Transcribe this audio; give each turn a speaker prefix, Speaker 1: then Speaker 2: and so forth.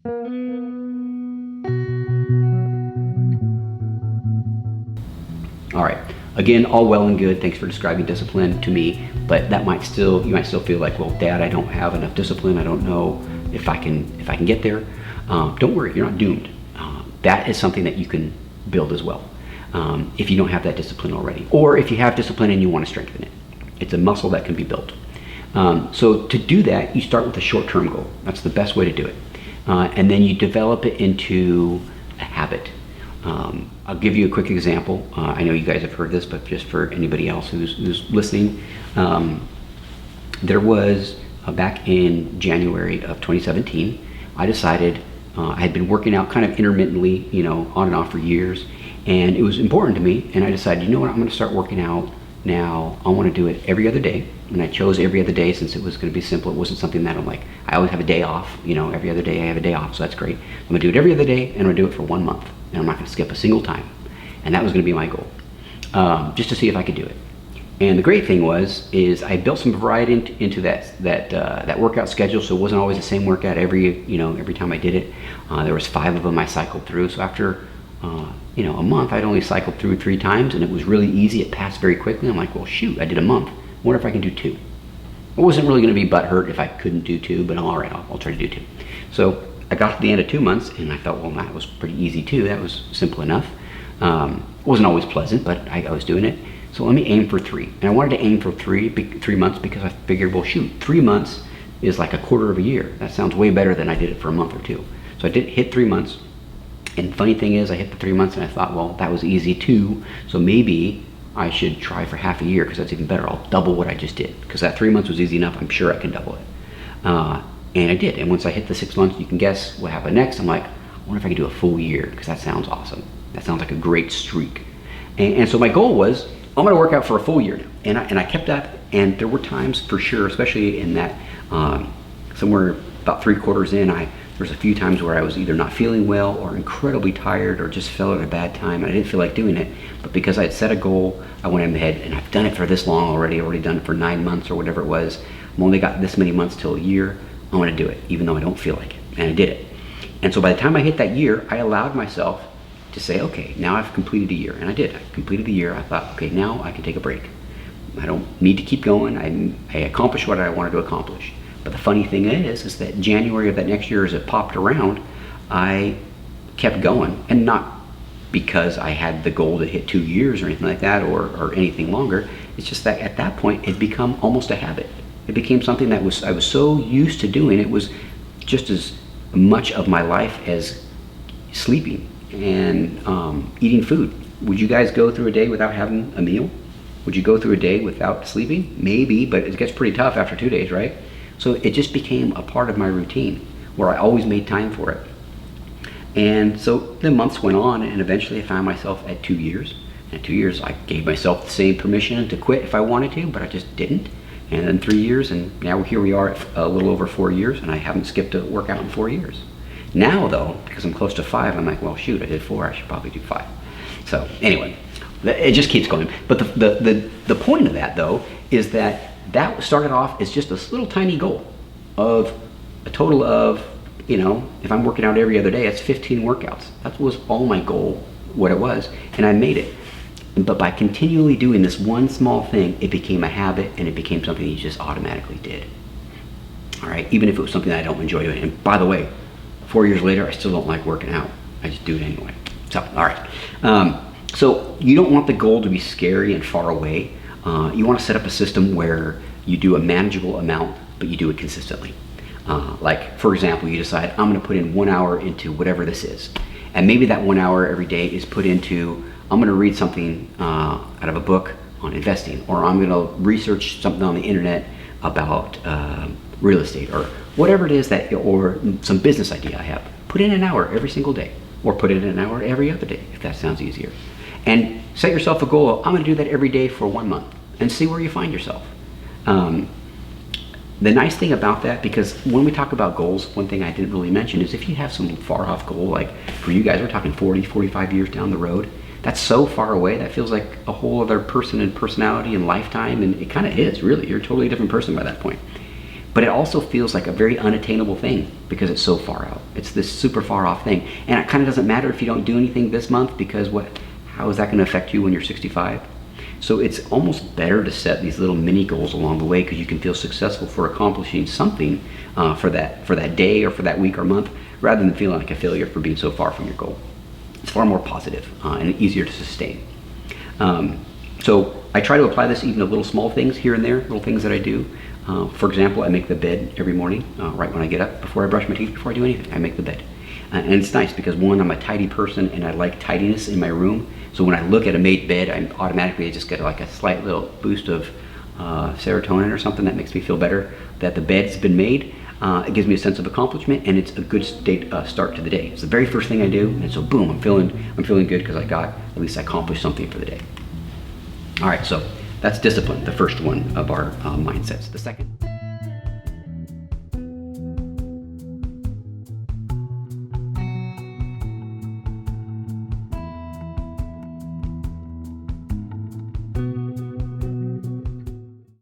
Speaker 1: All right. Again, all well and good. Thanks for describing discipline to me, but you might still feel like, well, Dad, I don't have enough discipline. I don't know if I can get there. Don't worry, you're not doomed. That is something that you can build as well. If you don't have that discipline already, or if you have discipline and you want to strengthen it, it's a muscle that can be built. So to do that, you start with a short-term goal. That's the best way to do it, and then you develop it into a habit. I'll give you a quick example. I know you guys have heard this, but just for anybody else who's listening, there was back in January of 2017, I decided I had been working out kind of intermittently, on and off for years, and it was important to me. And I decided, you know what, I'm going to start working out now. I want to do it every other day, and I chose every other day since it was going to be simple. It wasn't something that I'm like, I always have a day off. Every other day I have a day off, so that's great. I'm going to do it every other day, and I'm going to do it for 1 month. And I'm not going to skip a single time. And that was going to be my goal, just to see if I could do it. And the great thing is I built some variety into that workout schedule, so it wasn't always the same workout every time I did it. There was 5 of them I cycled through. So after a month, I'd only cycled through 3 times, and it was really easy. It passed very quickly. I'm like, well, shoot, I did a month. What if I can do 2? I wasn't really going to be butthurt if I couldn't do 2, but all right, I'll try to do 2. So I got to the end of 2 months, and I thought, well, that was pretty easy too. That was simple enough. It wasn't always pleasant, but I was doing it. So let me aim for 3. And I wanted to aim for 3 months because I figured, well, shoot, 3 months is like a quarter of a year. That sounds way better than I did it for a month or 2. So I did hit 3 months. And the funny thing is, I hit the 3 months, and I thought, well, that was easy too. So maybe I should try for half a year, because that's even better. I'll double what I just did, because that 3 months was easy enough. I'm sure I can double it. And I did. And once I hit the 6 months, you can guess what happened next. I'm like, I wonder if I could do a full year, because that sounds awesome. That sounds like a great streak. And so my goal was, I'm going to work out for a full year now. And I kept up, and there were times for sure, especially in that somewhere about 3/4 in, there was a few times where I was either not feeling well or incredibly tired or just felt at a bad time, and I didn't feel like doing it. But because I had set a goal, I went ahead, and I've done it for this long already. I've already done it for 9 months or whatever it was. I've only got this many months till a year. I want to do it, even though I don't feel like it. And I did it. And so by the time I hit that year, I allowed myself to say, okay, now I've completed a year. And I did. I completed the year. I thought, okay, now I can take a break. I don't need to keep going. I accomplished what I wanted to accomplish. But the funny thing is that January of that next year, as it popped around, I kept going. And not because I had the goal to hit 2 years or anything like that, or anything longer. It's just that at that point, it became almost a habit. It became something that I was so used to doing. It was just as much of my life as sleeping and eating food. Would you guys go through a day without having a meal? Would you go through a day without sleeping? Maybe, but it gets pretty tough after 2 days, right? So it just became a part of my routine where I always made time for it. And so the months went on, and eventually I found myself at 2 years. And at 2 years, I gave myself the same permission to quit if I wanted to, but I just didn't. And then 3 years, and now here we are at a little over 4 years, and I haven't skipped a workout in 4 years. Now though, because I'm close to 5, I'm like, well, shoot, I did 4, I should probably do 5. So anyway, it just keeps going. But the point of that though is that started off as just this little tiny goal of a total of, if I'm working out every other day, it's 15 workouts. That was all my goal, what it was, and I made it. But by continually doing this one small thing, it became a habit, and it became something you just automatically did. All right, even if it was something that I don't enjoy doing. And by the way, 4 years later, I still don't like working out. I just do it anyway. So, all right. So you don't want the goal to be scary and far away. You want to set up a system where you do a manageable amount, but you do it consistently. Like, for example, you decide, I'm going to put in 1 hour into whatever this is. And maybe that 1 hour every day is put into, I'm going to read something out of a book on investing, or I'm going to research something on the internet about real estate, or whatever it is or some business idea I have. Put in an hour every single day, or put in an hour every other day, if that sounds easier. And set yourself a goal of, I'm going to do that every day for 1 month, and see where you find yourself. The nice thing about that, because when we talk about goals, one thing I didn't really mention is if you have some far off goal, like for you guys, we're talking 40, 45 years down the road, that's so far away, that feels like a whole other person and personality and lifetime, and it kind of is, really. You're a totally different person by that point. But it also feels like a very unattainable thing because it's so far out. It's this super far off thing. And it kind of doesn't matter if you don't do anything this month, because how is that going to affect you when you're 65? So it's almost better to set these little mini goals along the way, because you can feel successful for accomplishing something for that day or for that week or month, rather than feeling like a failure for being so far from your goal. It's far more positive and easier to sustain. So I try to apply this even to little small things here and there, little things that I do. For example, I make the bed every morning, right when I get up, before I brush my teeth, before I do anything, I make the bed. And it's nice because, one, I'm a tidy person and I like tidiness in my room. So when I look at a made bed, I just get like a slight little boost of serotonin or something that makes me feel better that the bed's been made. It gives me a sense of accomplishment, and it's a good start to the day. It's the very first thing I do, and so boom, I'm feeling good because at least I accomplished something for the day. All right, so that's discipline, the first one of our mindsets. The second.